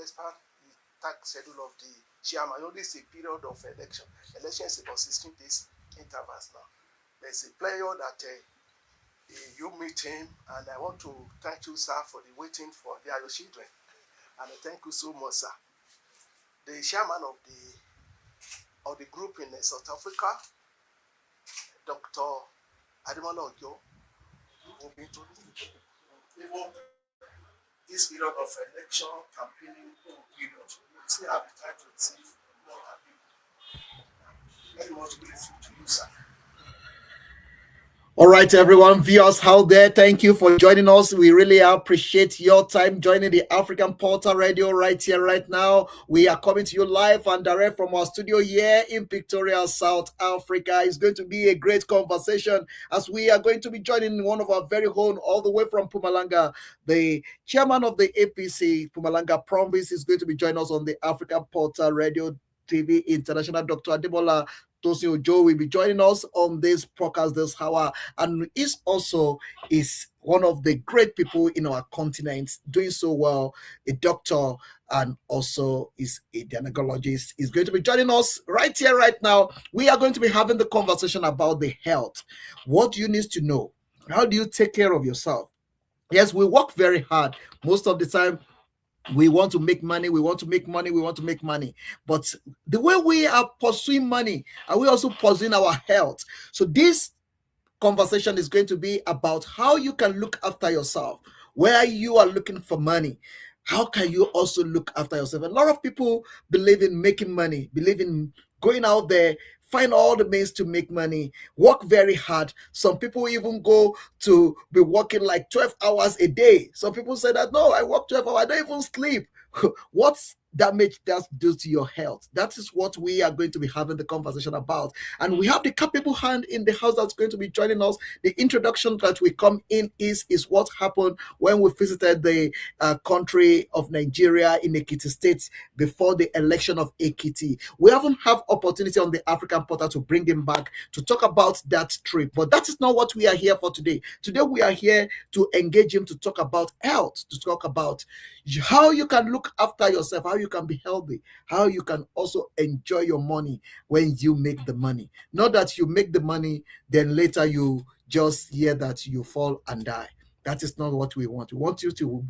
as per the tax schedule of the chairman. You know, this is a period of election. Election is about 16 days intervals now. There's a player that you meet him, and I want to thank you, sir, for the waiting for your children. And I thank you so much, sir. The chairman of the group in South Africa, Dr. Ademola Ojo, will be introduced. This period of election campaigning period, we still have the time to receive more people. Very much grateful to you, sir. All right, everyone, viewers out there, thank you for joining us. We really appreciate your time joining the African Portal Radio right here, right now. We are coming to you live and direct from our studio here in Pretoria, South Africa. It's going to be a great conversation as we are going to be joining one of our very own, all the way from Mpumalanga. The chairman of the APC, Mpumalanga Province, is going to be joining us on the African Portal Radio TV International. Dr. Ademola Tosin Ojo will be joining us on this podcast this hour, and is one of the great people in our continent, doing so well, a doctor, and also is a gynecologist. Is going to be joining us right here, right now. We are going to be having the conversation about the health. What do you need to know? How do you take care of yourself? Yes, we work very hard most of the time. We want to make money, we want to make money, we want to make money. But the way we are pursuing money, are we also pursuing our health? So this conversation is going to be about how you can look after yourself. Where you are looking for money, how can you also look after yourself? A lot of people believe in making money, believe in going out there, find all the means to make money, work very hard. Some people even go to be working like 12 hours a day. Some people say that, no, I work 12 hours, I don't even sleep. What's damage does do to your health? That is what we are going to be having the conversation about. And we have the capable hand in the house that's going to be joining us. The introduction that we come in is what happened when we visited the country of Nigeria in Ekiti State before the election of Ekiti. We haven't have opportunity on the African Portal to bring him back to talk about that trip, but that is not what we are here for today. Today we are here to engage him to talk about health, to talk about how you can look after yourself, how you can be healthy, how you can also enjoy your money when you make the money. Not that you make the money, then later you just hear that you fall and die. That is not what we want. We want you to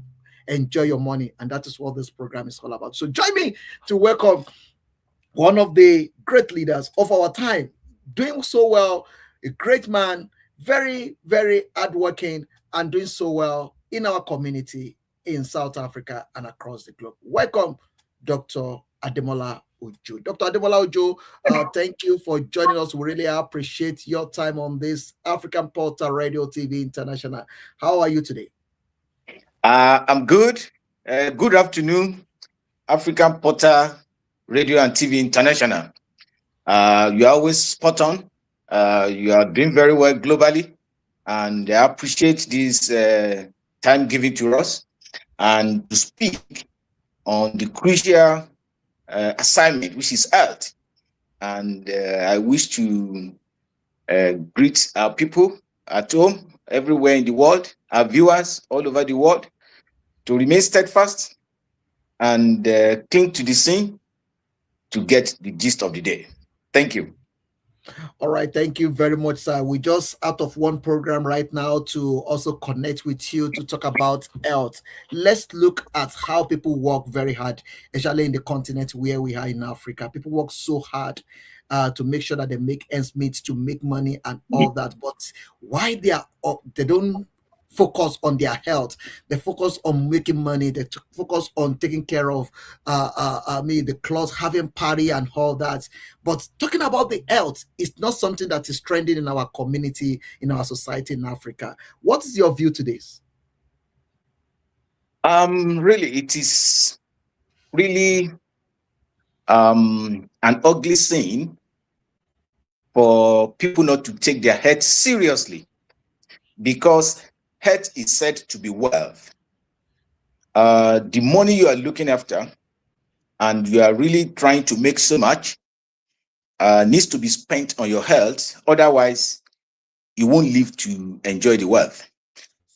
enjoy your money, and that is what this program is all about. So join me to welcome one of the great leaders of our time, doing so well, a great man, very, very hardworking, and doing so well in our community in South Africa and across the globe. Welcome, Dr. Ademola Ojo. Dr. Ademola Ojo, thank you for joining us. We really appreciate your time on this African Portal Radio TV International. How are you today? I'm good. Good afternoon, African Portal Radio and TV International. You are always spot on. You are doing very well globally, and I appreciate this time given to us and to speak on the crucial assignment, which is health. And I wish to greet our people at home, everywhere in the world, our viewers all over the world, to remain steadfast and cling to the scene to get the gist of the day. Thank you. All right, thank you very much, sir. We just out of one program right now to also connect with you to talk about health. Let's look at how people work very hard, especially in the continent where we are in Africa. People work so hard to make sure that they make ends meet, to make money and all that. But why they don't focus on their health, they focus on making money, they focus on taking care of the clothes, having party and all that. But talking about the health is not something that is trending in our community, in our society in Africa. What is your view to this? Really, it is really an ugly scene for people not to take their health seriously, because health is said to be wealth. The money you are looking after and you are really trying to make so much needs to be spent on your health. Otherwise, you won't live to enjoy the wealth.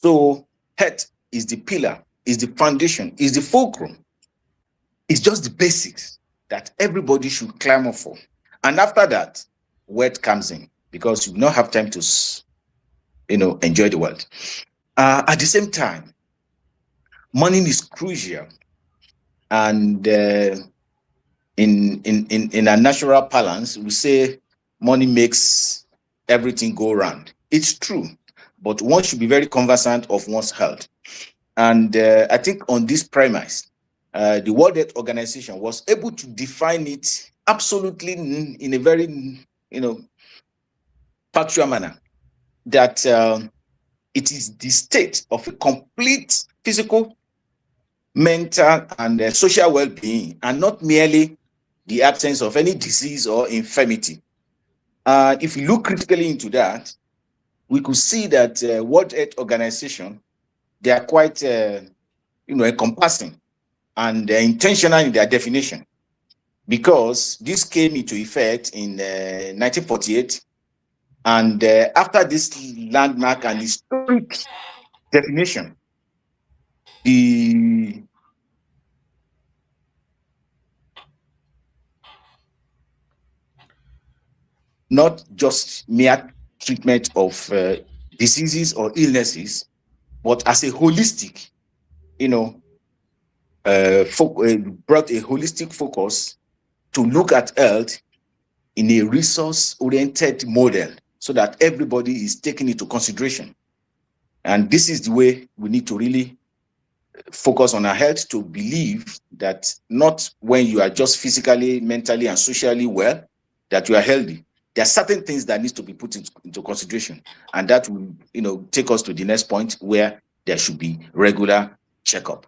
So health is the pillar, is the foundation, is the fulcrum It's just the basics that everybody should clamor for. And after that, wealth comes in, because you do not have time to, enjoy the world. At the same time, money is crucial. And in a natural balance, we say money makes everything go round. It's true, but one should be very conversant of one's health. And I think on this premise, the World Health Organization was able to define it absolutely in a very, factual manner, that it is the state of a complete physical, mental, and social well-being, and not merely the absence of any disease or infirmity. If you look critically into that, we could see that World Health Organization, they are quite, encompassing and intentional in their definition, because this came into effect in 1948. And after this landmark and historic definition, the not just mere treatment of diseases or illnesses, but as a holistic, brought a holistic focus to look at health in a resource-oriented model, so that everybody is taken into consideration. And this is the way we need to really focus on our health, to believe that not when you are just physically, mentally, and socially well, that you are healthy. There are certain things that needs to be put into consideration, and that will, take us to the next point, where there should be regular checkup.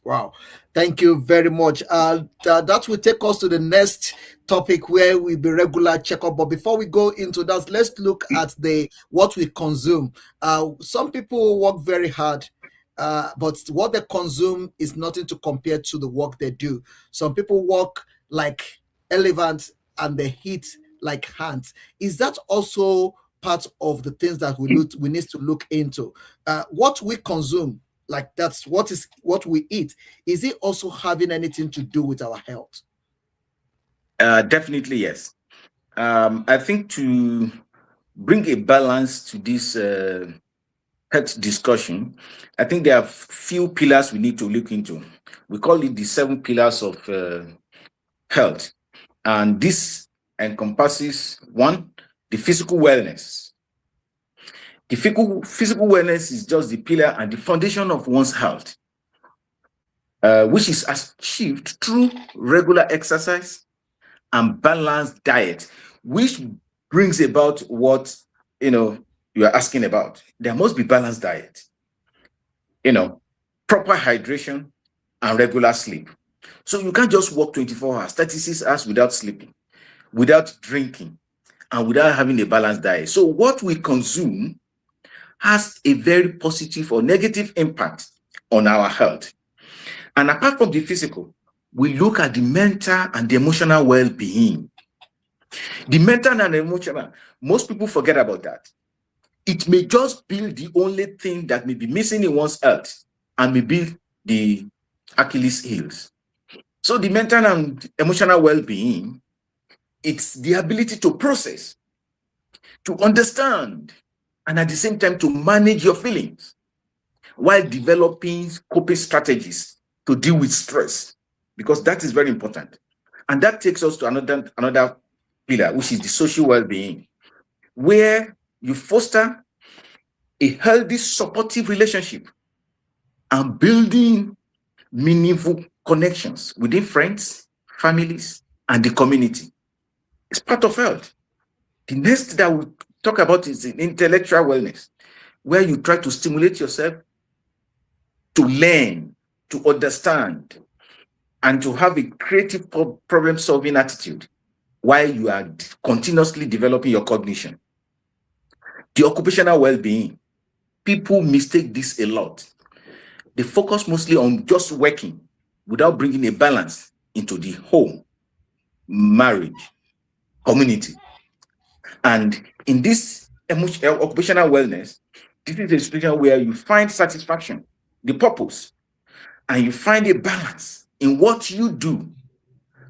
Wow, thank you very much. That will take us to the next topic, where we be regular checkup. But before we go into that, let's look at what we consume. Some people work very hard, but what they consume is nothing to compare to the work they do. Some people work like elephants and they hit like ants. Is that also part of the things that we need to look into? What we consume, like that's what we eat, is it also having anything to do with our health? Definitely, yes. I think to bring a balance to this health discussion, I think there are few pillars we need to look into. We call it the 7 pillars of health. And this encompasses: 1, the physical wellness. The physical wellness is just the pillar and the foundation of one's health, which is achieved through regular exercise and balanced diet, which brings about what you are asking about. There must be balanced diet, proper hydration, and regular sleep. So you can't just work 24 hours, 36 hours without sleeping, without drinking, and without having a balanced diet. So what we consume has a very positive or negative impact on our health. And apart from the physical, we look at the mental and the emotional well-being. The mental and emotional, most people forget about that. It may just be the only thing that may be missing in one's health, and may be the Achilles heels. So the mental and emotional well-being, it's the ability to process, to understand, and at the same time to manage your feelings, while developing coping strategies to deal with stress, because that is very important. And that takes us to another pillar, which is the social well-being, where you foster a healthy, supportive relationship and building meaningful connections within friends, families, and the community. It's part of health. The next that we talk about is the intellectual wellness, where you try to stimulate yourself to learn, to understand, and to have a creative problem-solving attitude while you are continuously developing your cognition. The occupational well-being, people mistake this a lot. They focus mostly on just working without bringing a balance into the home, marriage, community. And in this occupational wellness, this is a situation where you find satisfaction, the purpose, and you find a balance in what you do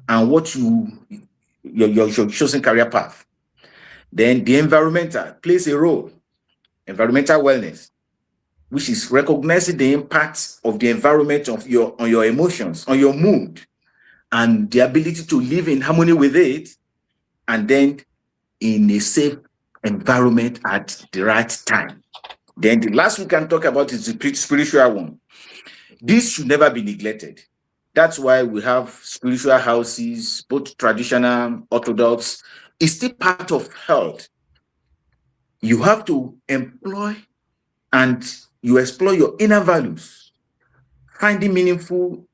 and what your chosen career path, then the environmental plays a role. Environmental wellness, which is recognizing the impact of the environment on your emotions, on your mood, and the ability to live in harmony with it, and then in a safe environment at the right time. Then the last we can talk about is the spiritual one. This should never be neglected. That's why we have spiritual houses, both traditional, orthodox. It's still part of health. You have to employ and you explore your inner values, finding meaningful,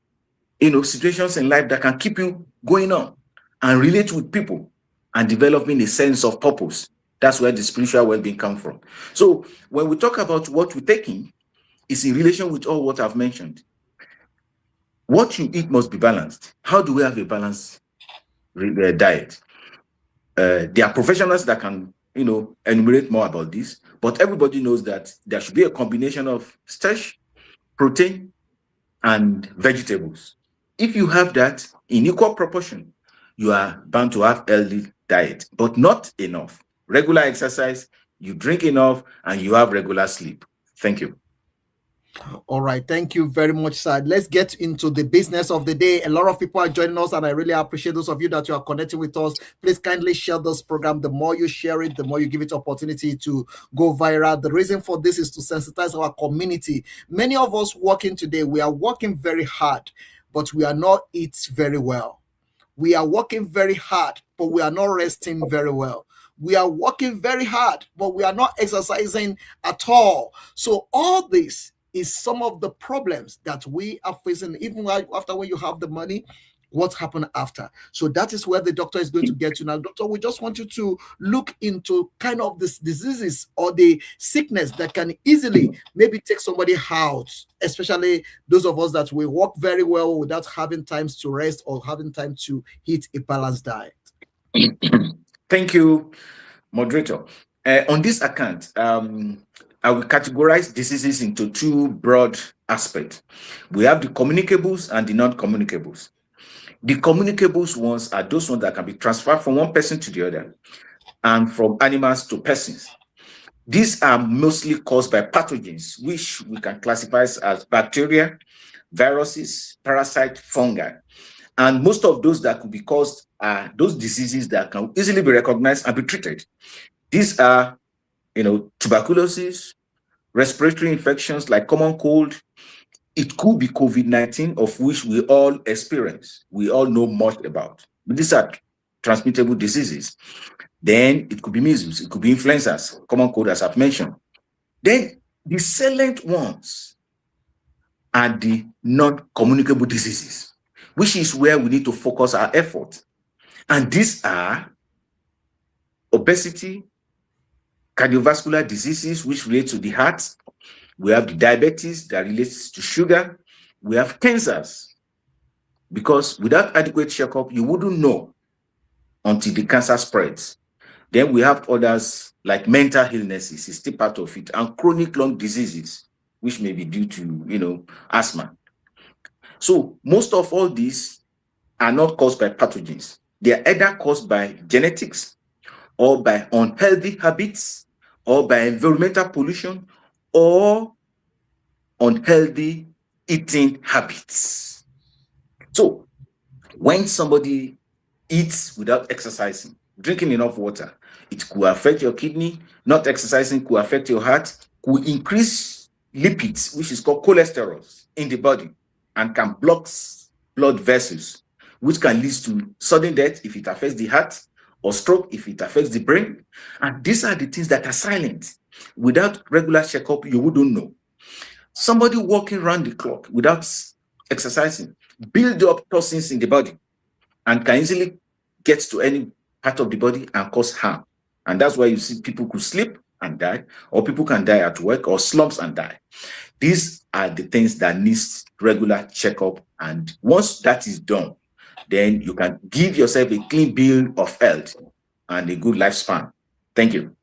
situations in life that can keep you going on and relate with people and developing a sense of purpose. That's where the spiritual well-being comes from. So when we talk about what we're taking, it's in relation with all what I've mentioned. What you eat must be balanced. How do we have a balanced diet? There are professionals that can, enumerate more about this, but everybody knows that there should be a combination of starch, protein, and vegetables. If you have that in equal proportion, you are bound to have healthy diet, but not enough. Regular exercise, you drink enough, and you have regular sleep. Thank you. All right, thank you very much, sir. Let's get into the business of the day. A lot of people are joining us, and I really appreciate those of you that you are connecting with us. Please kindly share this program. The more you share it, the more you give it opportunity to go viral. The reason for this is to sensitize our community. Many of us working today, we are working very hard, but we are not eat very well. We are working very hard, but we are not resting very well. We are working very hard, but we are not exercising at all. So all this is some of the problems that we are facing, even after when you have the money. What happened after? So that is where the doctor is going to get you now. Doctor, we just want you to look into kind of this diseases or the sickness that can easily maybe take somebody out, especially those of us that we work very well without having times to rest or having time to eat a balanced diet. Thank you, moderator. On this account, I will categorize diseases into two broad aspects. We have the communicables and the non-communicables. The communicables ones are those ones that can be transferred from one person to the other and from animals to persons. These are mostly caused by pathogens, which we can classify as bacteria, viruses, parasite, fungi. And most of those that could be caused are those diseases that can easily be recognized and be treated. These are, tuberculosis, respiratory infections like common cold. It could be COVID-19, of which we all experience. We all know much about. But these are transmittable diseases. Then it could be measles, it could be influenzas, common cold, as I've mentioned. Then the silent ones are the non-communicable diseases, which is where we need to focus our effort. And these are obesity, cardiovascular diseases, which relate to the heart. We have the diabetes that relates to sugar. We have cancers, because without adequate checkup, you wouldn't know until the cancer spreads. Then we have others like mental illnesses, is still part of it, and chronic lung diseases, which may be due to, asthma. So most of all these are not caused by pathogens. They are either caused by genetics or by unhealthy habits or by environmental pollution or unhealthy eating habits. So when somebody eats without exercising, drinking enough water, it could affect your kidney. Not exercising could affect your heart, could increase lipids, which is called cholesterol, in the body, and can block blood vessels, which can lead to sudden death if it affects the heart, or stroke if it affects the brain. And these are the things that are silent. Without regular checkup, you wouldn't know. Somebody walking around the clock without exercising build up toxins in the body and can easily get to any part of the body and cause harm. And that's why you see people could sleep and die, or people can die at work, or slumps and die. These are the things that needs regular checkup. And once that is done, then you can give yourself a clean bill of health and a good lifespan. Thank you.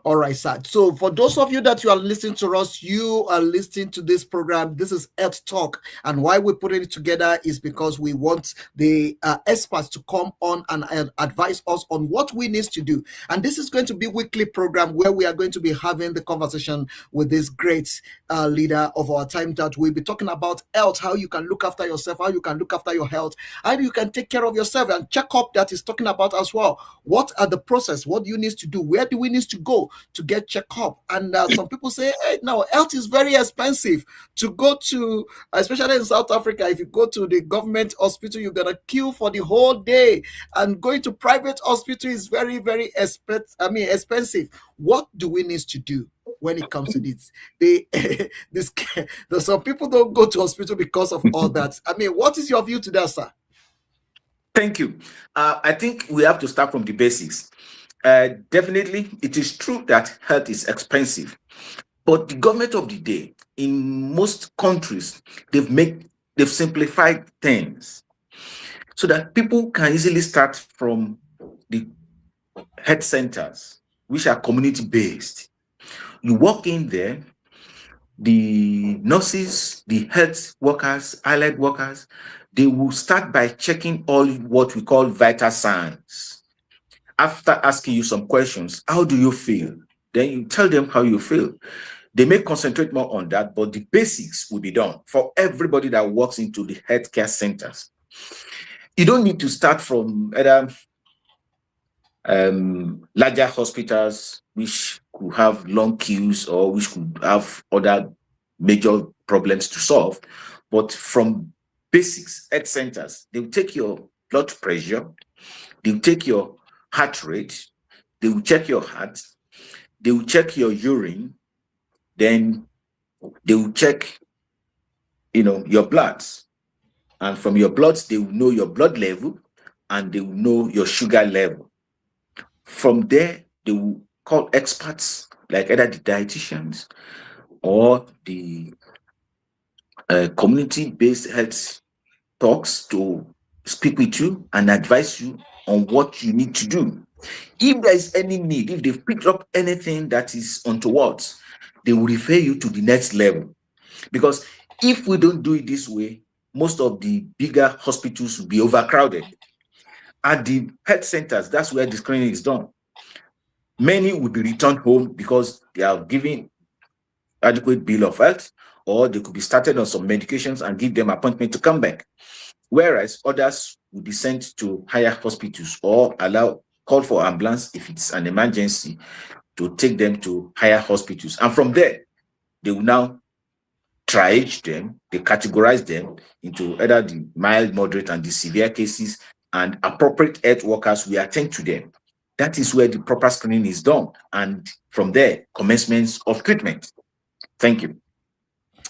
All right, sir. So for those of you that you are listening to us, you are listening to this program. This is Health Talk. And why we're putting it together is because we want the experts to come on and advise us on what we need to do. And this is going to be a weekly program where we are going to be having the conversation with this great leader of our time that we'll be talking about health, how you can look after yourself, how you can look after your health, how you can take care of yourself, and check up that is talking about as well. What are the process? What do you need to do? Where do we need to go to get checked up? And some people say, hey, now health is very expensive to go to, especially in South Africa. If you go to the government hospital, you're gonna queue for the whole day, and going to private hospital is very, very expensive. What do we need to do when it comes to this? Some people don't go to hospital because of all that. I mean, what is your view to that, sir? Thank you. I think we have to start from the basics. Definitely, it is true that health is expensive, but the government of the day in most countries, they've simplified things so that people can easily start from the health centers, which are community based. You walk in there, the nurses, the health workers, allied workers, they will start by checking all what we call vital signs. After asking you some questions, how do you feel? Then you tell them how you feel. They may concentrate more on that, but the basics will be done for everybody that walks into the healthcare centers. You don't need to start from either larger hospitals, which could have long queues or which could have other major problems to solve. But from basics, health centers, they will take your blood pressure, they will take your heart rate, they will check your heart, they will check your urine, then they will check, your bloods. And from your bloods, they will know your blood level and they will know your sugar level. From there, they will call experts like either the dietitians or the community-based health talks to speak with you and advise you on what you need to do. If there is any need, if they've picked up anything that is untoward, they will refer you to the next level. Because if we don't do it this way, most of the bigger hospitals will be overcrowded. At the health centers, that's where the screening is done. Many will be returned home because they are given adequate bill of health, or they could be started on some medications and give them appointment to come back. Whereas others will be sent to higher hospitals or call for ambulance if it's an emergency to take them to higher hospitals. And from there, they will now triage them, they categorize them into either the mild, moderate, and the severe cases, and appropriate health workers will attend to them. That is where the proper screening is done. And from there, commencement of treatment. Thank you.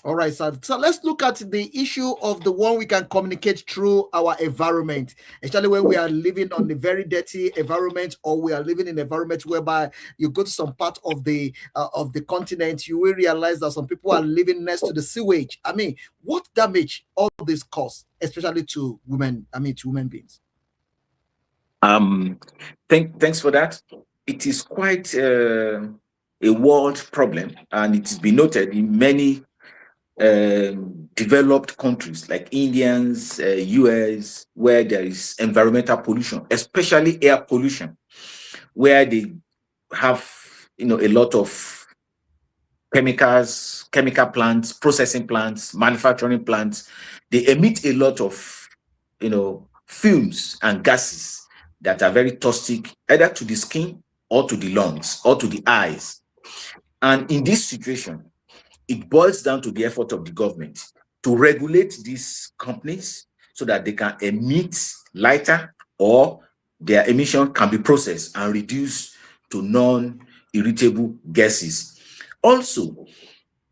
All right, sir. So let's look at the issue of the one we can communicate through our environment, especially when we are living on a very dirty environment, or we are living in an environment whereby you go to some part of the continent, you will realize that some people are living next to the sewage. I mean, what damage all this cause, especially to women? I mean, to human beings. Thanks for that. It is quite a world problem, and it has been noted in many developed countries like Indians, US, where there is environmental pollution, especially air pollution, where they have a lot of chemical plants, processing plants, manufacturing plants. They emit a lot of fumes and gases that are very toxic, either to the skin or to the lungs or to the eyes. And in this situation, it boils down to the effort of the government to regulate these companies so that they can emit lighter, or their emission can be processed and reduced to non-irritable gases. Also,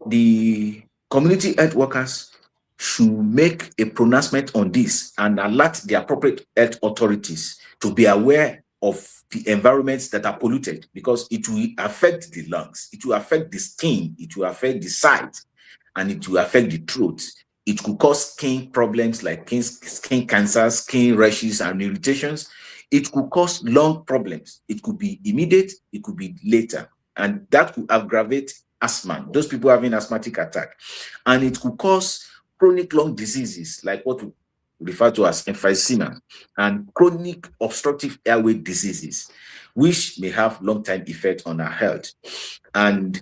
the community health workers should make a pronouncement on this and alert the appropriate health authorities to be aware of the environments that are polluted, because it will affect the lungs, it will affect the skin, it will affect the sight, and it will affect the throat. It could cause skin problems like skin cancer, skin rashes, and irritations. It could cause lung problems. It could be immediate, it could be later. and that could aggravate asthma, those people having asthmatic attack, and it could cause chronic lung diseases like what we refer to as emphysema and chronic obstructive airway diseases, which may have long-term effect on our health. And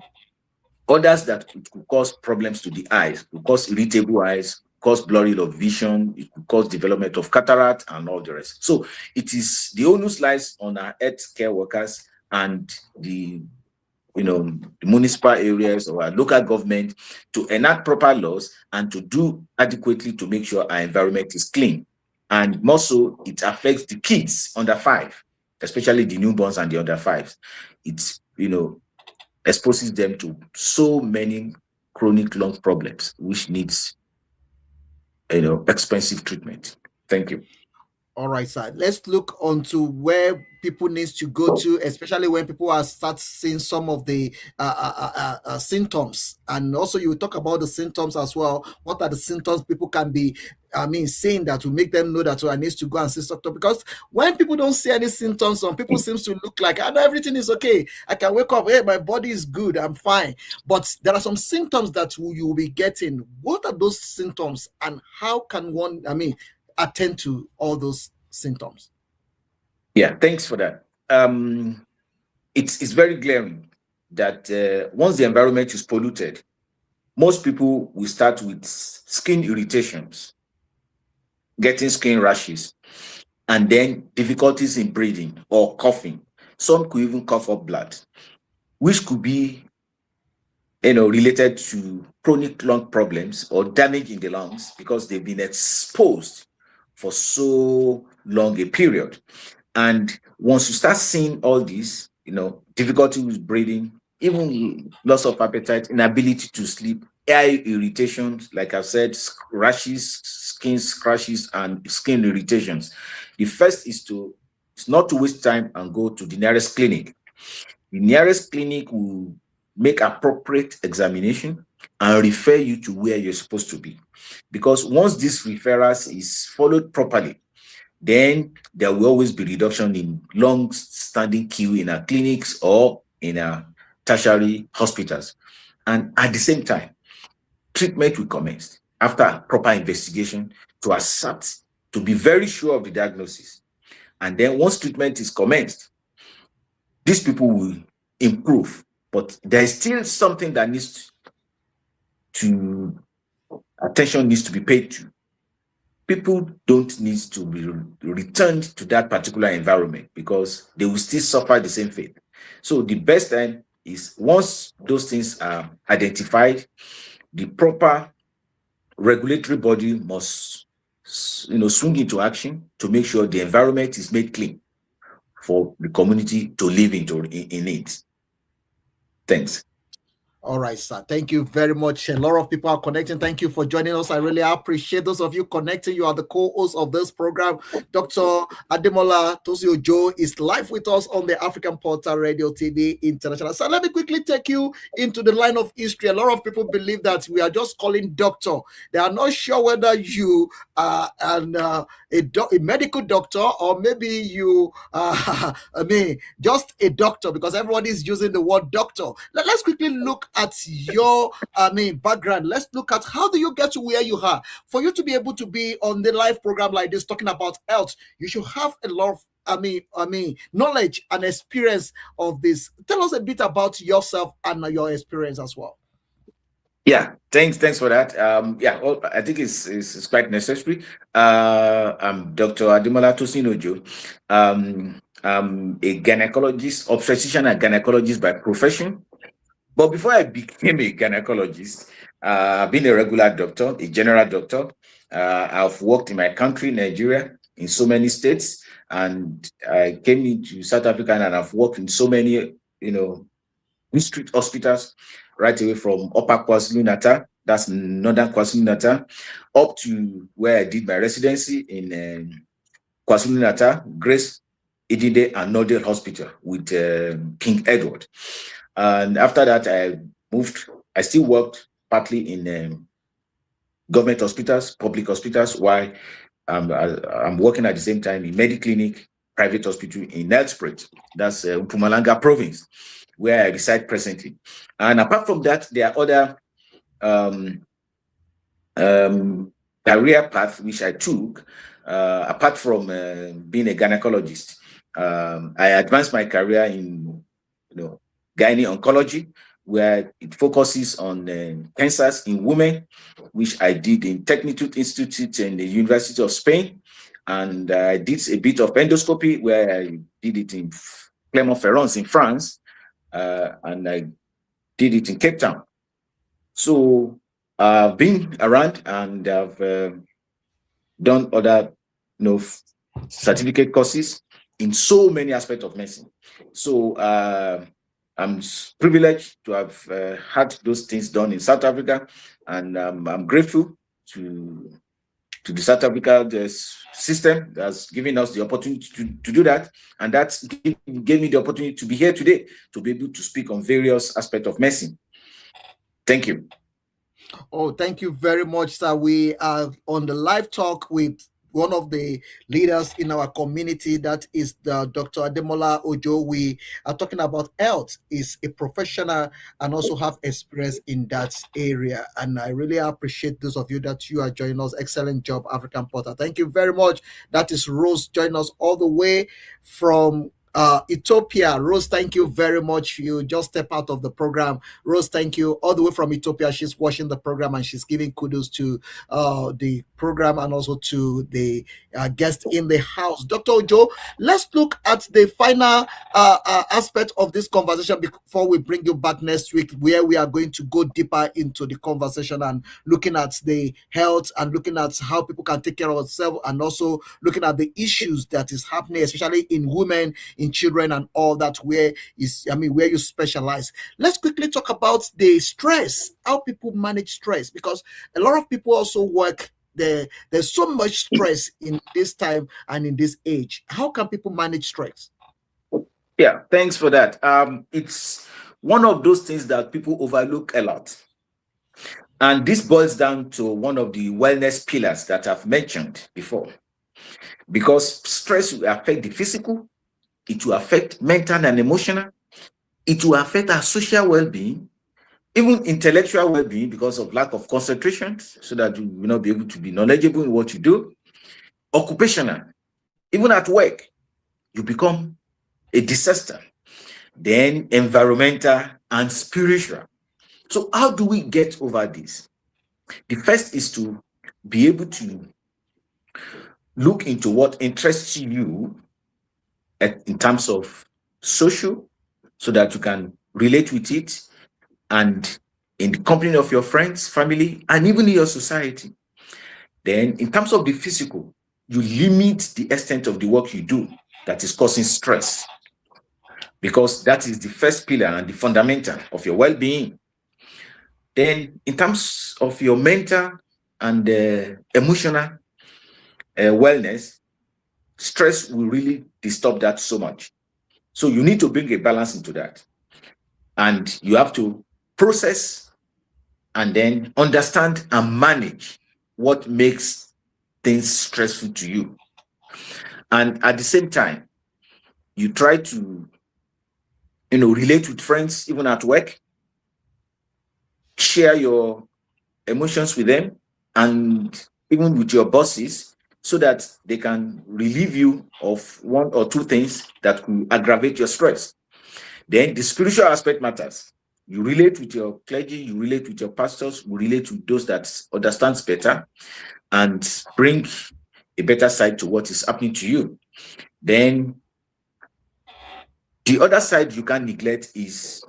others that could cause problems to the eyes, could cause irritable eyes, cause blurring of vision, it could cause development of cataract and all the rest. So it is the onus lies on our healthcare workers and the the municipal areas or our local government to enact proper laws and to do adequately to make sure our environment is clean. And more so, it affects the kids under 5, especially the newborns and the under 5s. It's, exposes them to so many chronic lung problems, which needs, expensive treatment. Thank you. All right, sir. Let's look onto where people needs to go to, especially when people are start seeing some of the symptoms. And also, you talk about the symptoms as well. What are the symptoms people can be, saying that will make them know that I need to go and see doctor? Because when people don't see any symptoms, some people seems to look like, I know everything is okay. I can wake up, hey, my body is good, I'm fine. But there are some symptoms that you will be getting. What are those symptoms, and how can one, attend to all those symptoms? Yeah, thanks for that. It's very glaring that once the environment is polluted, most people will start with skin irritations, getting skin rashes, and then difficulties in breathing or coughing. Some could even cough up blood, which could be related to chronic lung problems or damage in the lungs because they've been exposed for so long a period. And once you start seeing all this, difficulty with breathing, even loss of appetite, inability to sleep, eye irritations, like I've said, rashes, skin scratches, and skin irritations, the first is not to waste time and go to the nearest clinic. The nearest clinic will make appropriate examination and refer you to where you're supposed to be. Because once this referrals is followed properly, then there will always be reduction in long-standing queue in our clinics or in our tertiary hospitals. And at the same time, treatment will commence after proper investigation to assert, to be very sure of the diagnosis. And then once treatment is commenced, these people will improve. But there is still something that attention needs to be paid to. People don't need to be returned to that particular environment because they will still suffer the same fate. So the best time is once those things are identified, the proper regulatory body must swing into action to make sure the environment is made clean for the community to live in it. Thanks. All right, sir. Thank you very much. A lot of people are connecting. Thank you for joining us. I really appreciate those of you connecting. You are the co-host of this program. Dr. Ademola Tosin Ojo is live with us on the African Portal Radio TV International. So let me quickly take you into the line of history. A lot of people believe that we are just calling doctor. They are not sure whether you are a medical doctor or maybe you just a doctor, because everybody is using the word doctor. Let's quickly look at your background. Let's look at how do you get to where you are. For you to be able to be on the live program like this talking about health, you should have a lot of knowledge and experience of this. Tell us a bit about yourself and your experience as well. Yeah, thanks for that. I think it's quite necessary. I'm Dr. Ademola Tosin Ojo. I'm a gynecologist, obstetrician and gynecologist by profession. But before I became a gynecologist, I've been a regular doctor, a general doctor. I've worked in my country, Nigeria, in so many states, and I came into South Africa and I've worked in so many, district hospitals, right away from Upper KwaZulu-Natal, that's Northern KwaZulu-Natal, up to where I did my residency in KwaZulu-Natal, Grace Idide and Nordale Hospital with King Edward. And after that, I still worked partly in government hospitals, public hospitals, while I'm working at the same time in Mediclinic, private hospital in Nelspruit, that's Mpumalanga province. where I reside presently. And apart from that, there are other career path which I took. Apart from being a gynecologist, I advanced my career in gynae oncology, where it focuses on cancers in women, which I did in Technitud Institute in the University of Spain. And I did a bit of endoscopy, where I did it in Clermont-Ferrand in France, and I did it in Cape Town. So I've been around, and I've done other certificate courses in so many aspects of medicine. So I'm privileged to have had those things done in South Africa, and I'm grateful to the South Africa system that's giving us the opportunity to do that, and that gave me the opportunity to be here today to be able to speak on various aspects of medicine. Thank you. Oh, thank you very much, sir. We are on the live talk with one of the leaders in our community, that is the Dr. Ademola Ojo. We are talking about health. Is a professional and also have experience in that area. And I really appreciate those of you that you are joining us. Excellent job, African Porter. Thank you very much. That is Rose joining us all the way from Ethiopia. Rose, thank you very much. You just step out of the program. Rose, thank you all the way from Ethiopia. She's watching the program and she's giving kudos to the program and also to the guest in the house. Dr. Ojo, let's look at the final aspect of this conversation before we bring you back next week, where we are going to go deeper into the conversation and looking at the health and looking at how people can take care of themselves, and also looking at the issues that is happening, especially in women, in children, and all that, where you specialize. Let's quickly talk about the stress, how people manage stress, because a lot of people also work there. There's so much stress in this time and in this age. How can people manage stress? Yeah, thanks for that. It's one of those things that people overlook a lot. And this boils down to one of the wellness pillars that I've mentioned before. Because stress will affect the physical, it will affect mental and emotional, it will affect our social well-being, even intellectual well-being, because of lack of concentration, so that you will not be able to be knowledgeable in what you do. Occupational, even at work, you become a disaster. Then environmental and spiritual. So how do we get over this? The first is to be able to look into what interests you in terms of social, so that you can relate with it, and in the company of your friends, family, and even in your society. Then in terms of the physical, you limit the extent of the work you do that is causing stress, because that is the first pillar and the fundamental of your well-being. Then in terms of your mental and emotional wellness, stress will really disturb that so much. So you need to bring a balance into that. And you have to process and then understand and manage what makes things stressful to you. And at the same time, you try to relate with friends, even at work, share your emotions with them, and even with your bosses, so that they can relieve you of one or two things that could aggravate your stress. Then the spiritual aspect matters. You relate with your clergy, you relate with your pastors, you relate with those that understands better and bring a better side to what is happening to you. Then the other side you can't neglect is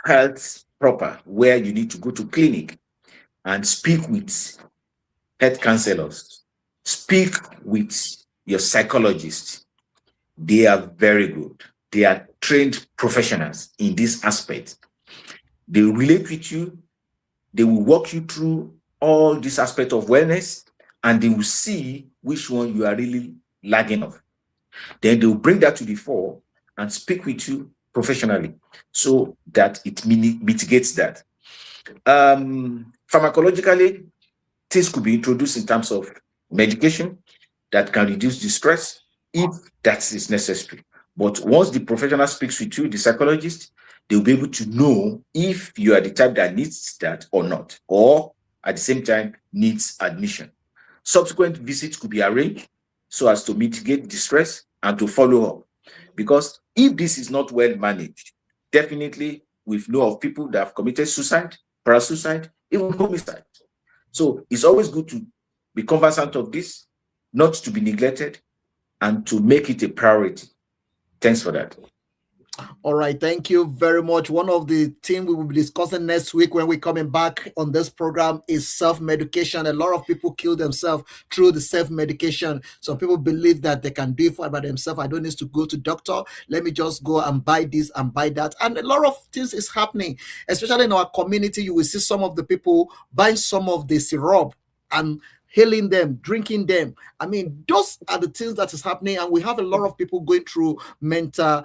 health proper, where you need to go to clinic and speak with health counselors, speak with your psychologist. They are very good. They are trained professionals in this aspect. They will relate with you. They will walk you through all this aspect of wellness, and they will see which one you are really lagging of. Then they will bring that to the fore and speak with you professionally, so that it mitigates that. Pharmacologically, things could be introduced in terms of medication that can reduce the stress if that is necessary. But once the professional speaks with you, the psychologist, they'll be able to know if you are the type that needs that or not, or at the same time needs admission. Subsequent visits could be arranged so as to mitigate distress and to follow up. Because if this is not well managed, definitely we know of people that have committed suicide, parasuicide, even homicide. So it's always good to be conversant of this, not to be neglected, and to make it a priority. Thanks for that. All right, thank you very much. One of the things we will be discussing next week when we're coming back on this program is self-medication. A lot of people kill themselves through the self-medication. Some people believe that they can do it by themselves. I don't need to go to doctor. Let me just go and buy this and buy that. And a lot of things is happening, especially in our community. You will see some of the people buying some of the syrup and healing them, drinking them. I mean, those are the things that is happening, and we have a lot of people going through mental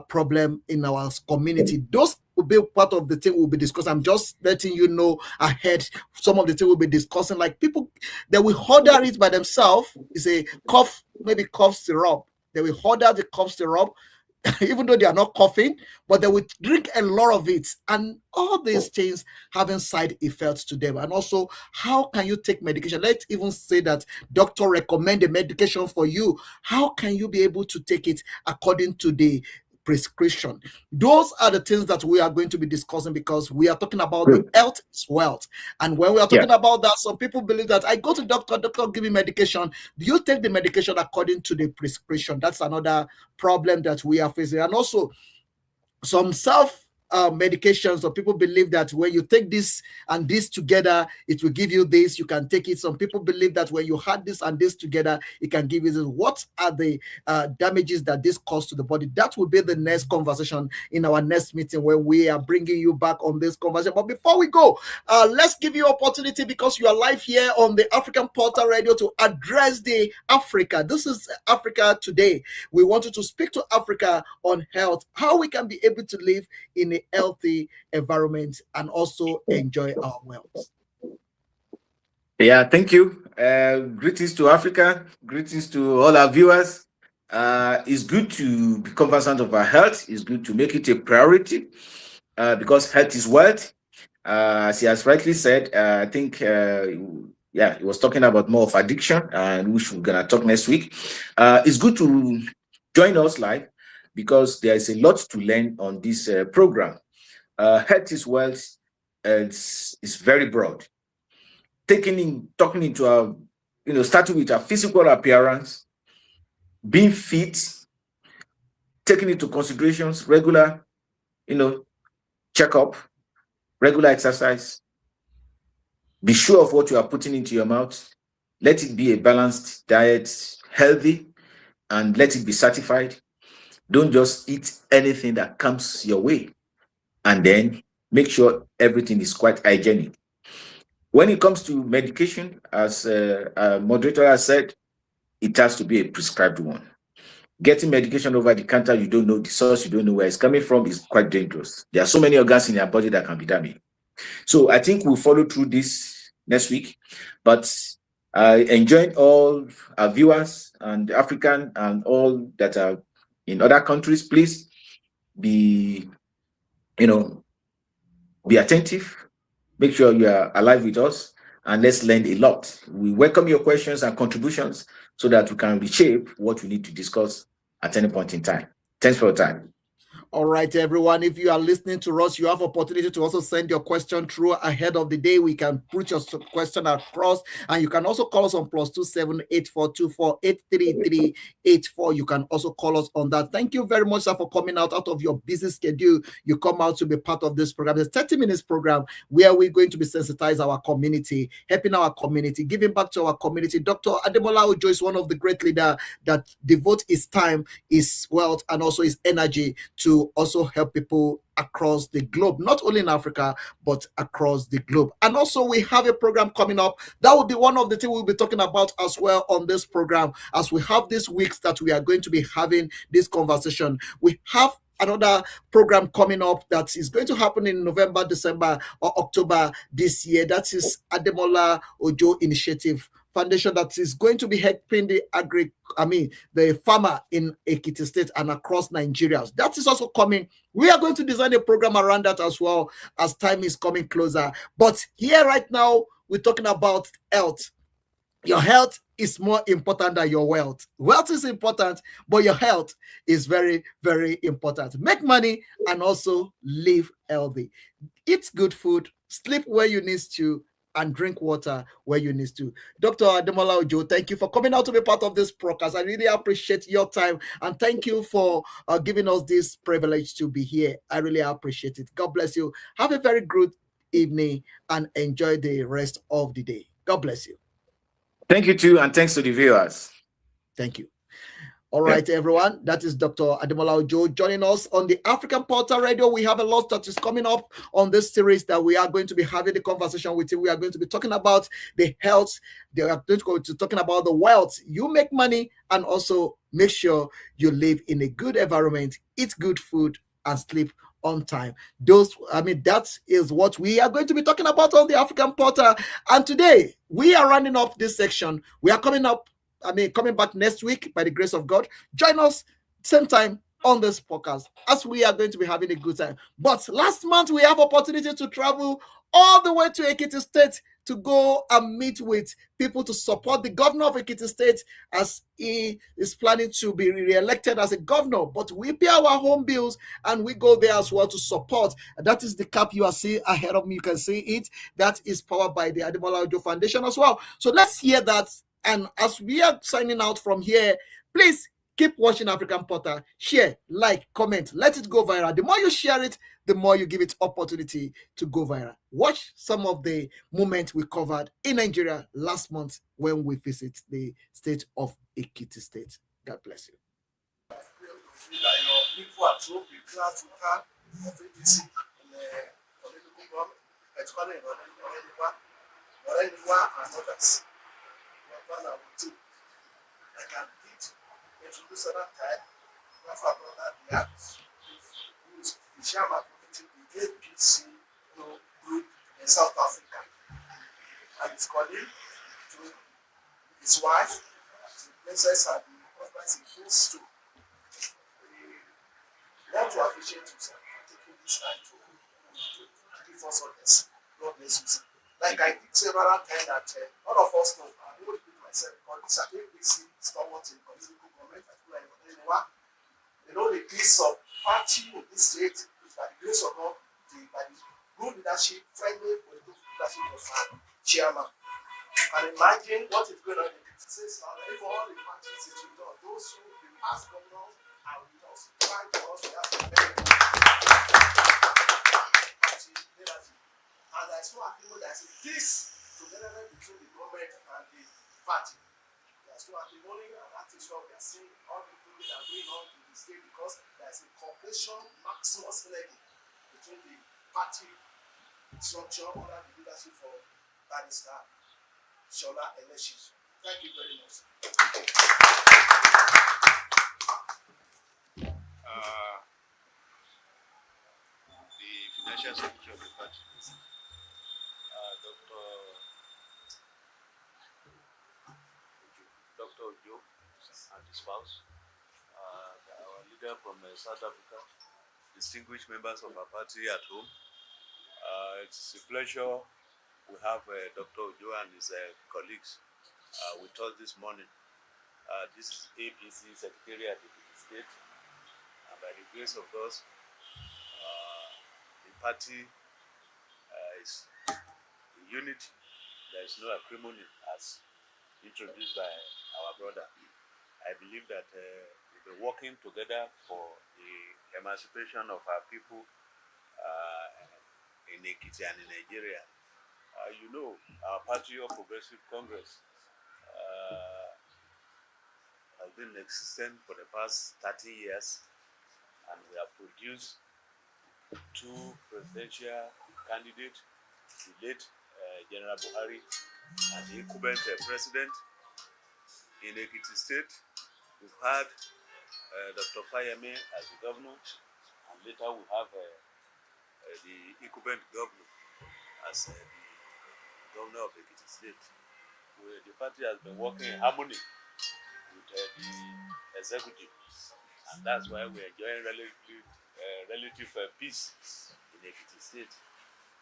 problem in our community. Those will be part of the thing we'll be discussing. I'm just letting you know ahead some of the things we'll be discussing. Like people, they will order it by themselves. It's a cough, maybe cough syrup. They will order the cough syrup, even though they are not coughing, but they will drink a lot of it. And all these things having side effects to them. And also, how can you take medication? Let's even say that doctor recommend a medication for you. How can you be able to take it according to the prescription? Those are the things that we are going to be discussing, because we are talking about the health is wealth. And when we are talking about that, some people believe that I go to doctor give me medication. Do you take the medication according to the prescription? That's another problem that we are facing. And also some self medications. So people believe that when you take this and this together, it will give you this. You can take it. Some people believe that when you had this and this together, it can give you this. What are the damages that this causes to the body? That will be the next conversation in our next meeting, where we are bringing you back on this conversation. But before we go, let's give you opportunity, because you are live here on the African Portal Radio, to address the Africa. This is Africa Today. We want you to speak to Africa on health, how we can be able to live in a healthy environment and also enjoy our wealth. Yeah, thank you. Greetings to Africa. Greetings to all our viewers. It's good to be conversant of our health. It's good to make it a priority, because health is wealth. As he has rightly said, I think, he was talking about more of addiction, and which we're going to talk next week. It's good to join us live, because there is a lot to learn on this program. Health is wealth. It's very broad. Talking into our, starting with our physical appearance, being fit, taking into considerations regular, checkup, regular exercise. Be sure of what you are putting into your mouth. Let it be a balanced diet, healthy, and let it be certified. Don't just eat anything that comes your way, and then make sure everything is quite hygienic. When it comes to medication, as a moderator has said, it has to be a prescribed one. Getting medication over the counter, you don't know the source, you don't know where it's coming from, is quite dangerous. There are so many organs in your body that can be damaged. So I think we'll follow through this next week. But I enjoyed all our viewers and African and all that are in other countries. Please be attentive. Make sure you are alive with us, and let's learn a lot. We welcome your questions and contributions so that we can reshape what we need to discuss at any point in time. Thanks for your time. All right, everyone. If you are listening to us, you have opportunity to also send your question through ahead of the day. We can put your question across, and you can also call us on +27842483384. You can also call us on that. Thank you very much, sir, for coming out of your busy schedule. You come out to be part of this program. It's a 30 minutes program where we're going to be sensitize our community, helping our community, giving back to our community. Dr. Ademola Ojo is one of the great leaders that devote his time, his wealth, and also his energy to also help people across the globe, not only in Africa, but across the globe. And also we have a program coming up. That will be one of the things we'll be talking about as well on this program, as we have these weeks that we are going to be having this conversation. We have another program coming up that is going to happen in November, December, or October this year. That is Ademola Ojo Initiative foundation that is going to be helping the farmer in Ekiti State and across Nigeria. That is also coming. We are going to design a program around that as well as time is coming closer. But here right now, we're talking about health. Your health is more important than your wealth. Wealth is important, but your health is very, very important. Make money and also live healthy. Eat good food, sleep where you need to, and drink water where you need to. Dr. Ademola Ojo, thank you for coming out to be part of this podcast. I really appreciate your time, and thank you for giving us this privilege to be here. I really appreciate it. God bless you. Have a very good evening and enjoy the rest of the day. God bless you. Thank you too, and thanks to the viewers. Thank you. All right, everyone. That is Dr. Ademola Ojo joining us on the African Portal Radio. We have a lot that is coming up on this series that we are going to be having the conversation with him. We are going to be talking about the health. They are going to be talking about the wealth. You make money and also make sure you live in a good environment, eat good food, and sleep on time. That is what we are going to be talking about on the African Portal. And today we are running up this section. We are coming back next week by the grace of God. Join us same time on this podcast as we are going to be having a good time. But last month we have opportunity to travel all the way to Ekiti State to go and meet with people to support the governor of Ekiti State as he is planning to be re-elected as a governor. But we pay our home bills and we go there as well to support. That is the cap you are seeing ahead of me. You can see it. That is powered by the Ademola Ojo Foundation as well. So let's hear that. And as we are signing out from here, please keep watching African Portal. Share, like, comment. Let it go viral. The more you share it, the more you give it opportunity to go viral. Watch some of the moments we covered in Nigeria last month when we visit the state of Ekiti State. God bless you. People are so prepared to have of APC in the political government, especially in Orewa and others. I can introduce another time. Who is the chairman of the APC group in South Africa, and his colleague, to his wife, the princess and the husband he goes to. We want to appreciate you, sir, for taking this time to give us all this. God bless you, sir. Like I did several times that all of us know, I will repeat myself, but this APC is not what in political government, particularly in Orewa. The peace of party in this state is by the grace of God, by the good leadership, friendly political leadership of our chairman. You can imagine what is going on in the states now. If all the parties is with us, those who the past governors are with us, fight for us, we have to very good party leadership. And there is no agreement that is peace together between the government and the party. There's no agreement, and that is what we are seeing all the things that are going on in the state because there is a cooperation maximus level between the party structure under the leadership of Barrister Shola Eleshi. Thank you very much. The financial secretary of the party, Dr. Ojo and his spouse, our leader from South Africa, distinguished members of our party at home. It's a pleasure we have Dr. Ojo and his colleagues with us this morning. This is APC Secretariat of the State, and by the grace of God, the party is a unit. There is no acrimony as introduced by our brother. I believe that we'll be working together for the emancipation of our people in Ekiti and in Nigeria. Our party of Progressive Congress has been in existence for the past 30 years, and we have produced two presidential candidates, the late General Buhari and the incumbent president. In Ekiti State, we've had Dr. Fayeme as the governor, and later we have the incumbent governor as the governor of Ekiti State. the party has been working in harmony with the executive, and that's why we are enjoying relative peace in Ekiti State.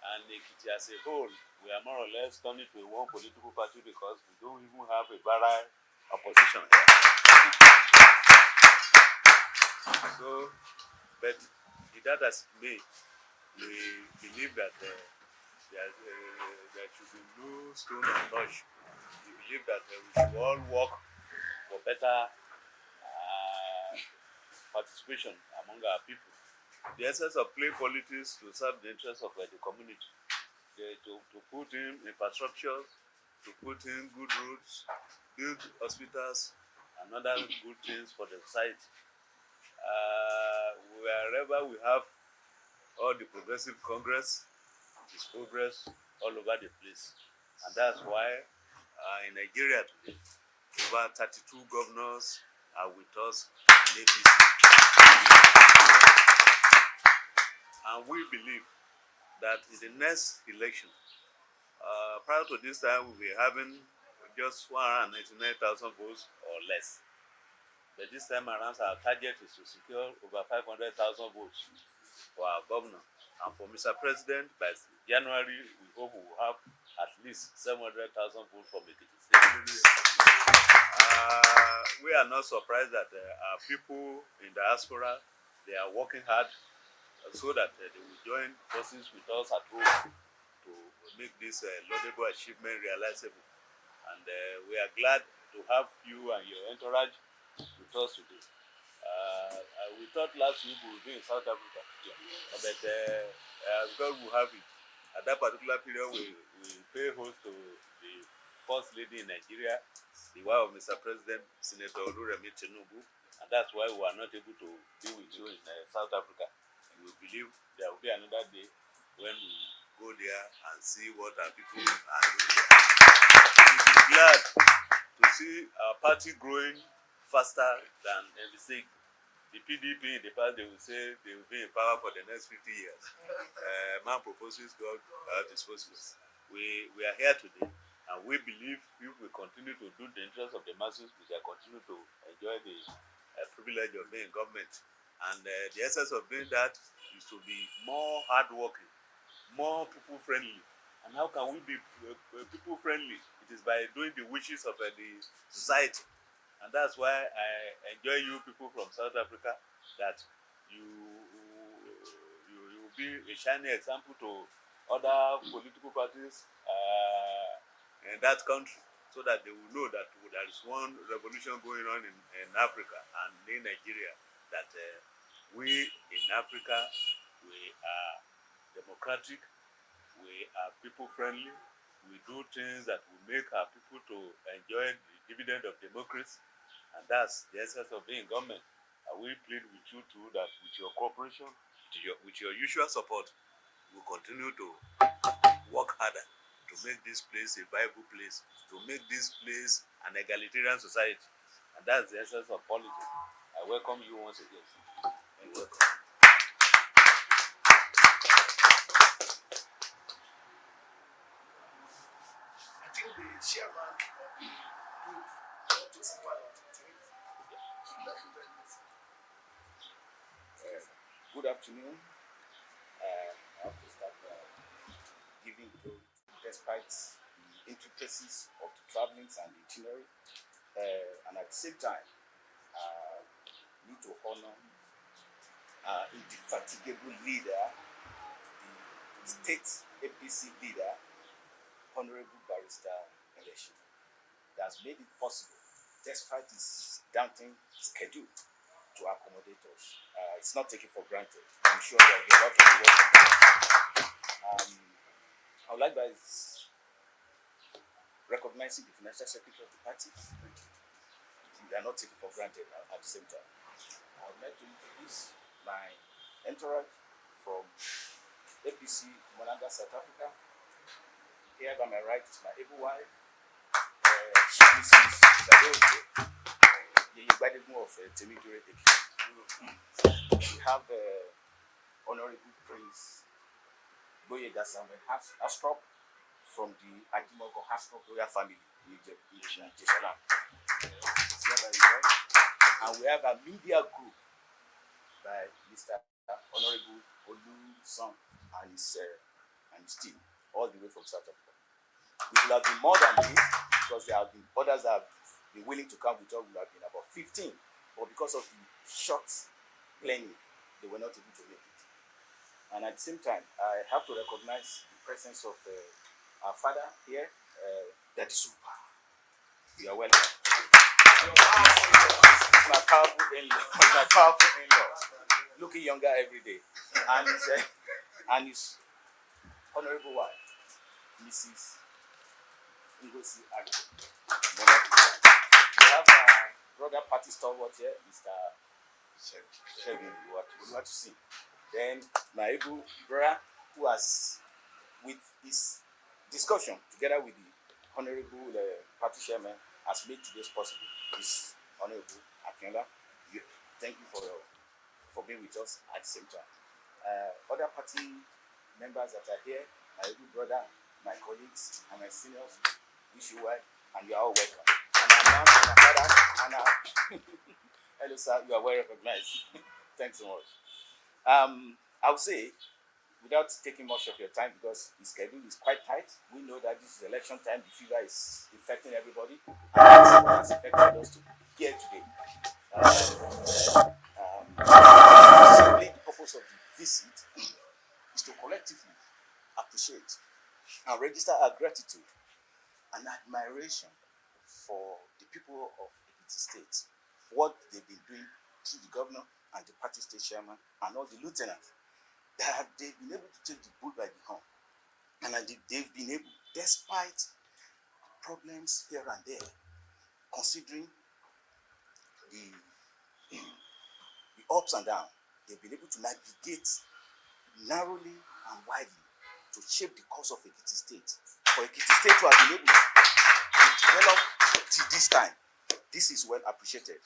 And Ekiti as a whole, we are more or less turned into one political party because we don't even have a barren opposition here. So, but be that as it may, we believe that there should be no stone untouched. We believe that we should all work for better participation among our people. The essence of plain politics to serve the interests of the community, to put in infrastructure, to put in good roads, build hospitals, and other good things for the society. Wherever we have all the progressive Congress, it is progress all over the place. And that's why in Nigeria today, over 32 governors are with us in APC. And we believe that in the next election, prior to this time, we'll be having just 199,000 votes or less. But this time around, our target is to secure over 500,000 votes for our governor. And for Mr. President, by January, we hope we will have at least 700,000 votes from Ekiti State. We are not surprised that our people in diaspora, they are working hard so that they will join forces with us at home to make this laudable achievement realizable. And we are glad to have you and your entourage with us today. We thought last week we would be in South Africa, but as God will have it, at that particular period we pay host to the first lady in Nigeria, the wife of Mr. President, Senator Oluremi Tinubu, and that's why we are not able to be with you in South Africa. And we believe there will be another day when we go there and see what our people are doing there. We will be glad to see our party growing faster than NDC. The PDP in the past, they will say they will be in power for the next 50 years. Man proposes, God disposes. We are here today, and we believe if we continue to do the interests of the masses, we shall continue to enjoy the privilege of being in government. And the essence of doing that is to be more hardworking, more people-friendly. And how can we be people-friendly? It is by doing the wishes of the society. And that's why I enjoy you people from South Africa, that you will be a shining example to other political parties in that country, so that they will know that there is one revolution going on in Africa and in Nigeria, that we in Africa, we are democratic, we are people-friendly, we do things that will make our people to enjoy the dividend of democracy. And that's the essence of being government. And we plead with you too that with your cooperation, with your usual support, we'll continue to work harder to make this place a viable place, to make this place an egalitarian society. And that's the essence of politics. I welcome you once again. You're welcome. I think the chairman of the group want to say one or two things. Good afternoon. I have to start giving glory despite the intricacies of the travelings and the itinerary, and at the same time, need to honor indefatigable leader, the state APC leader, Honorable Barrister Election, that has made it possible, despite his daunting schedule, to accommodate us. It's not taken for granted. I'm sure there will be a lot of work. I would like by recognizing the financial secretary of the party. They are not taken for granted at the same time. I would like to introduce my entourage from APC Monanga, South Africa. Here by my right is my able wife, Mrs. Dato, of Temidure. We have Honorable Prince Boyega Samuel Astrop from the Ademola Tosin Ojo royal family. And we have a media group by Mr. Honorable Olu Song and his team, all the way from South Africa. It will have been more than this because there have been others that have been willing to come with us. Will have been about 15, but because of the short planning, they were not able to make it. And at the same time, I have to recognize the presence of our father here, Dato. You are welcome. He's my powerful in-law. Looking younger every day. And his honorable wife, Mrs. Ngozi Ademola. We have our brother party stalwart here, Mr. Oluwatosin. Then my able brother, who has, with his discussion together with the honorable party chairman, has made today's possible. This honorable Ademola, thank you for being with us at the same time. Other party members that are here, my able brother, my colleagues, and my seniors, wish you well, and you are all welcome. And I'm now my father, and hello sir, you are well recognized. Thanks so much. I would say, without taking much of your time, because the schedule is quite tight, we know that this is election time, the fever is infecting everybody, and that's affected us to here today. Simply, the purpose of the visit is to collectively appreciate and register our gratitude and admiration for the people of Ekiti State, what they've been doing through the governor and the party state chairman and all the lieutenants. They've been able to take the bull by the horn, and they've been able, despite problems here and there, considering the ups and downs, they've been able to navigate narrowly and widely to shape the course of Ekiti State. For Ekiti State to have been able to develop till this time, this is well appreciated.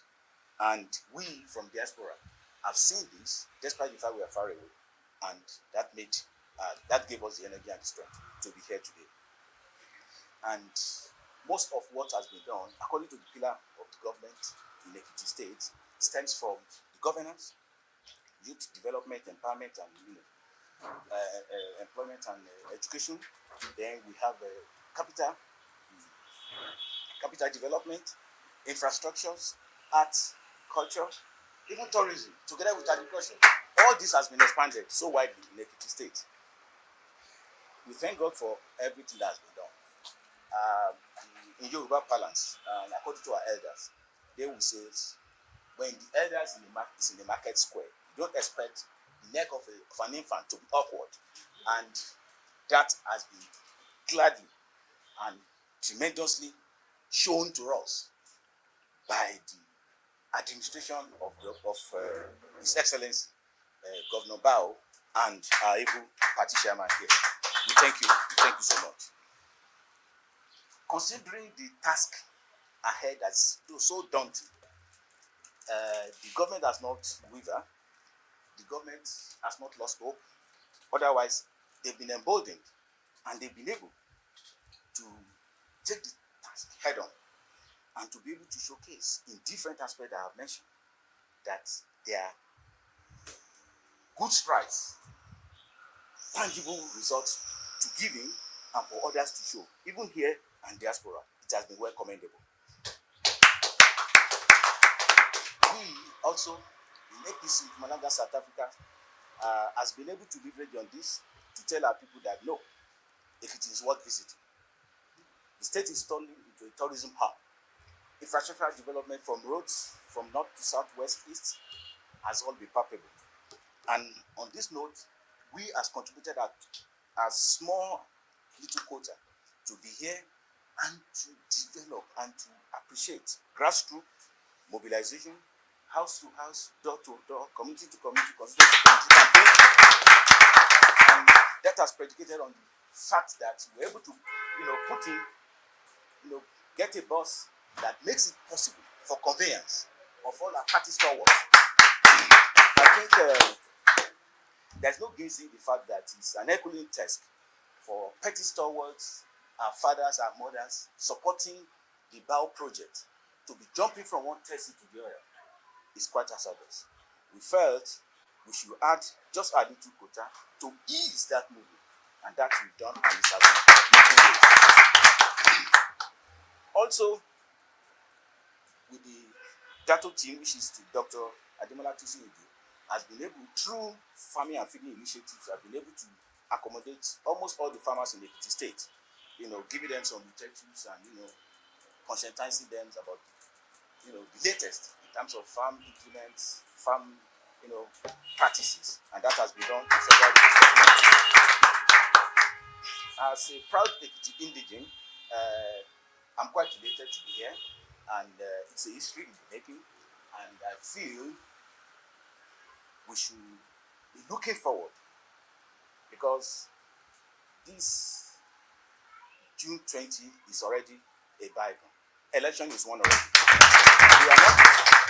And we from diaspora have seen this, despite the fact we are far away, and that gave us the energy and the strength to be here today. And most of what has been done, according to the pillar of the government in Ekiti State, stems from the governance, youth development, empowerment, and employment and education. Then we have capital development, infrastructures, arts, culture, even tourism, together with agriculture. All this has been expanded so widely in Ekiti State. We thank God for everything that has been done. In Yoruba parlance, and according to our elders, they will say, when the elders is in the market square, you don't expect the neck of an infant to be awkward. And that has been gladly and tremendously shown to us by the administration of His Excellency Governor Bao and our able party chairman here. We thank you so much. Considering the task ahead that's so daunting, the government has not wavered. The government has not lost hope. Otherwise, they've been emboldened and they've been able to take the task head on and to be able to showcase in different aspects that I have mentioned that there are good strides, tangible results to giving and for others to show. Even here and diaspora, it has been well commendable. We also, in APC, Malaga, South Africa, has been able to leverage on this to tell our people that no, if it is worth visiting. The state is turning into a tourism hub. Infrastructure development from roads from north to south, west, east has all been palpable. And on this note, we has contributed a small little quota to be here and to develop and to appreciate grassroots mobilization, house to house, door to door, community to community, constituency to community campaign. And that has predicated on the fact that we're able to, put in, get a bus that makes it possible for conveyance of all our party stalwarts. I think there's no gainsaying the fact that it's an Herculean task for petty stalwarts our fathers, our mothers, supporting the BAO project, to be jumping from one Tessie to the other is quite hazardous. We felt we should just add little quota to ease that movement, and that we've done, and it's making waves. Also, with the Dato team, which is the Dr. Ademola Tosin Ojo, has been able, through farming and feeding initiatives, have been able to accommodate almost all the farmers in the Ekiti state, giving them some utensils and, conscientizing them about, the latest in terms of farm implements, farm, practices, and that has been done. As a proud Ekiti indigene, I'm quite delighted to be here, and it's a history in the making, and I feel we should be looking forward, because this June 20 is already a bygone. Election is one already.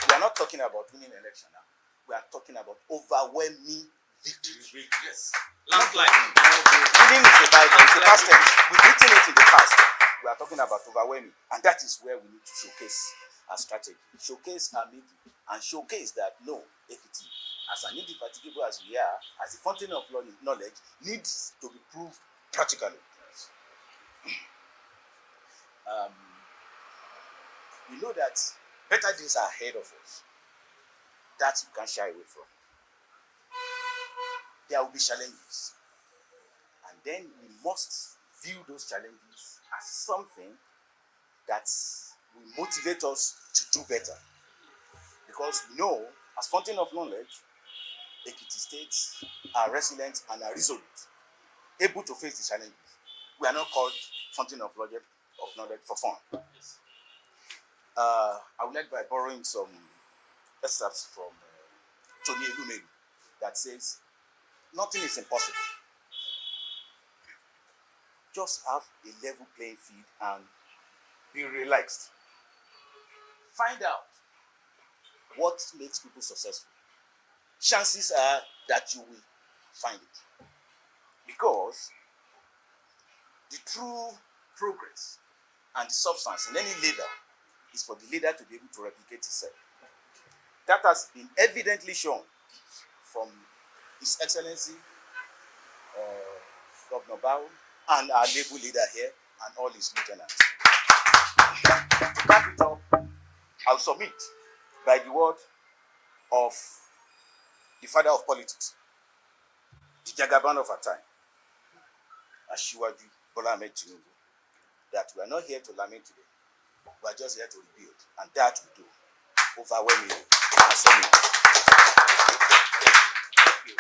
We are not talking about winning election now. We are talking about overwhelming victory. Yes. Landslide. Winning is a bygone. It's a past tense. We've written it in the past. We are talking about overwhelming, and that is where we need to showcase our strategy, showcase our media, and showcase that no, Ekiti, as an indefatigable as we are, as a fountain of knowledge, needs to be proved practically. We know that better days are ahead of us. That we can't shy away from. There will be challenges, and then we must view those challenges as something that will motivate us to do better. Because we know, as fountain of knowledge, Ekiti states are resilient and are resolute, able to face the challenges. We are not called fountain of knowledge for fun. Yes. I would like by borrowing some excerpts from Tony Elumelu that says, nothing is impossible. Just have a level playing field and be relaxed. Find out what makes people successful. Chances are that you will find it. Because the true progress and the substance in any leader is for the leader to be able to replicate itself. That has been evidently shown from His Excellency Governor Bao and our labor leader here and all his lieutenants. To back it up, I'll submit by the word of the father of politics, the Jagaban of our time, Asiwaju Bola Ahmed Tinubu, that we are not here to lament today. We are just here to rebuild, and that we do overwhelmingly. Thank you.